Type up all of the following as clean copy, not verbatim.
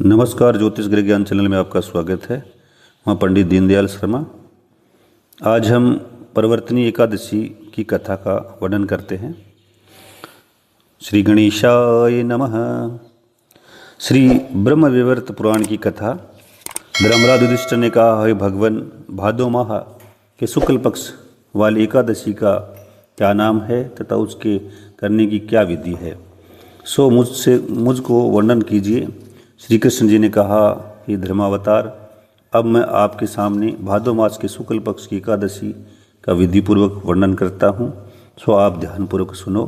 नमस्कार, ज्योतिष गृह ज्ञान चैनल में आपका स्वागत है। मैं पंडित दीनदयाल शर्मा। आज हम परिवर्तनी एकादशी की कथा का वर्णन करते हैं। श्री गणेशाय नमः। श्री ब्रह्म विवर्त पुराण की कथा। धर्मराज युधिष्ठिर ने कहा, हे भगवान, भादो माह के शुक्ल पक्ष वाली एकादशी का क्या नाम है तथा उसके करने की क्या विधि है, सो मुझको वर्णन कीजिए। श्री कृष्ण जी ने कहा, हे धर्मावतार, अब मैं आपके सामने भादो मास के शुक्ल पक्ष की एकादशी का विधिपूर्वक वर्णन करता हूँ, सो आप ध्यानपूर्वक सुनो।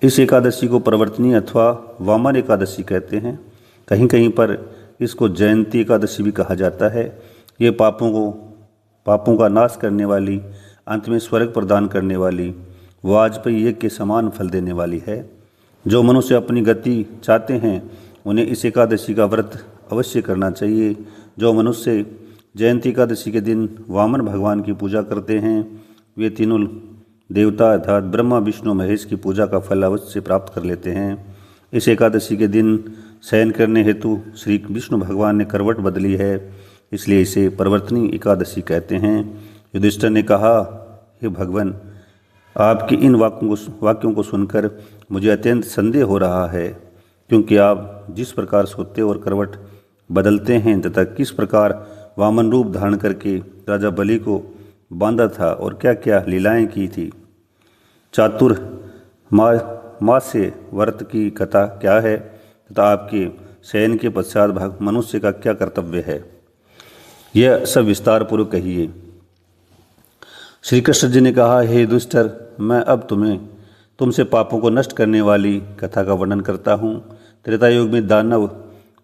इस एकादशी को परिवर्तनी अथवा वामन एकादशी कहते हैं। कहीं कहीं पर इसको जयंती एकादशी भी कहा जाता है। ये पापों का नाश करने वाली, अंत में स्वर्ग प्रदान करने वाली, वाजपेयी यज्ञ के समान फल देने वाली है। जो मनुष्य अपनी गति चाहते हैं उन्हें इस एकादशी का व्रत अवश्य करना चाहिए। जो मनुष्य जयंती एकादशी के दिन वामन भगवान की पूजा करते हैं वे तीनों देवता अर्थात ब्रह्मा, विष्णु, महेश की पूजा का फल अवश्य प्राप्त कर लेते हैं। इस एकादशी के दिन शयन करने हेतु श्री विष्णु भगवान ने करवट बदली है, इसलिए इसे परिवर्तनी एकादशी कहते हैं। युधिष्ठिर ने कहा, हे भगवान, आपके इन वाक्यों को सुनकर मुझे अत्यंत संदेह हो रहा है, क्योंकि आप जिस प्रकार सोते और करवट बदलते हैं तथा किस प्रकार वामन रूप धारण करके राजा बलि को बांधा था और क्या क्या लीलाएं की थी। चातुर्मास से व्रत की कथा क्या है तथा आपके शयन के पश्चात मनुष्य का क्या कर्तव्य है, यह सब विस्तार पूर्वक कहिए। श्री कृष्ण जी ने कहा, हे दुष्टर, मैं अब तुमसे पापों को नष्ट करने वाली कथा का वर्णन करता हूँ। त्रेता युग में दानव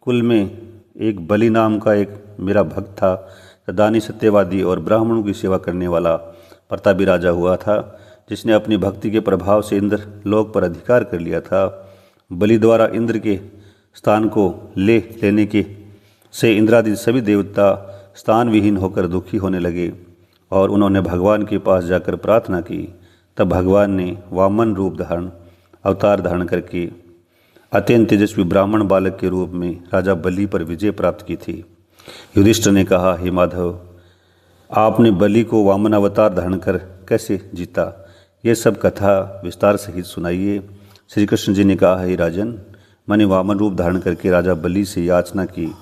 कुल में एक बलि नाम का एक मेरा भक्त था। दानी, सत्यवादी और ब्राह्मणों की सेवा करने वाला प्रतापी राजा हुआ था, जिसने अपनी भक्ति के प्रभाव से इंद्र लोक पर अधिकार कर लिया था। बलि द्वारा इंद्र के स्थान को लेने के से इंद्रादि सभी देवता स्थान विहीन होकर दुखी होने लगे और उन्होंने भगवान के पास जाकर प्रार्थना की। तब भगवान ने वामन रूप अवतार धारण करके अत्यंत तेजस्वी ब्राह्मण बालक के रूप में राजा बलि पर विजय प्राप्त की थी। युधिष्ठिर ने कहा, हे माधव, आपने बलि को वामन अवतार धारण कर कैसे जीता, ये सब कथा विस्तार सहित सुनाइए। श्री कृष्ण जी ने कहा, हे राजन, मैंने वामन रूप धारण करके राजा बलि से याचना की,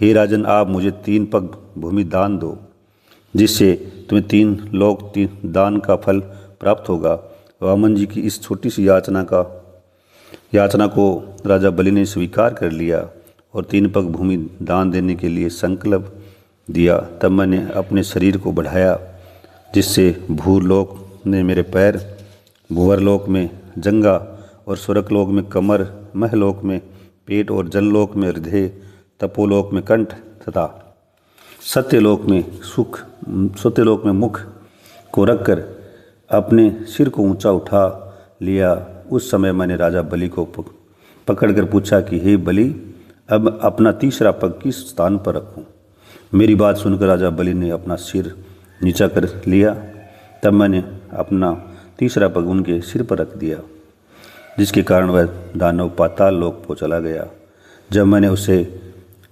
हे राजन, आप मुझे 3 पग भूमि दान दो, जिससे तुम्हें 3 लोक 3 दान का फल प्राप्त होगा। वामन जी की इस छोटी सी याचना को राजा बलि ने स्वीकार कर लिया और 3 पग भूमि दान देने के लिए संकल्प दिया। तब मैंने अपने शरीर को बढ़ाया, जिससे भूलोक में मेरे पैर, भूवरलोक में जंघा और स्वर्गलोक में कमर, महलोक में पेट और जललोक में हृदय, तपोलोक में कंठ तथा सत्यलोक में मुख को रखकर अपने सिर को ऊंचा उठा लिया। उस समय मैंने राजा बलि को पकड़कर पूछा कि हे बलि, अब अपना तीसरा पग किस स्थान पर रखूं? मेरी बात सुनकर राजा बलि ने अपना सिर नीचा कर लिया। तब मैंने अपना तीसरा पग उनके सिर पर रख दिया, जिसके कारण वह दानव पाताल लोक को चला गया। जब मैंने उसे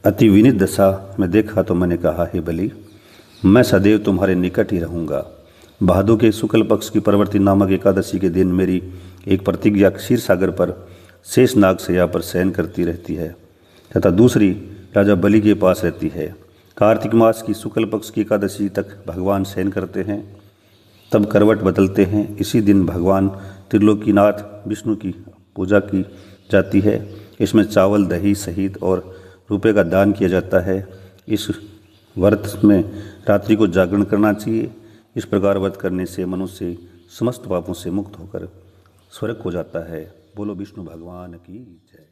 अति विनीत दशा में देखा तो मैंने कहा, हे बलि, मैं सदैव तुम्हारे निकट ही रहूँगा। भादो के शुक्ल पक्ष की परिवर्तनी नामक एकादशी के दिन मेरी एक प्रतिज्ञा क्षीर सागर पर शेष नाग शैया पर शयन करती रहती है तथा दूसरी राजा बलि के पास रहती है। कार्तिक मास की शुक्ल पक्ष की एकादशी तक भगवान शयन करते हैं, तब करवट बदलते हैं। इसी दिन भगवान त्रिलोकीनाथ विष्णु की पूजा की जाती है। इसमें चावल, दही, शहीद और रुपये का दान किया जाता है। इस व्रत में रात्रि को जागरण करना चाहिए। इस प्रकार व्रत करने से मनुष्य समस्त पापों से मुक्त होकर स्वर्ग हो जाता है। बोलो विष्णु भगवान की जय।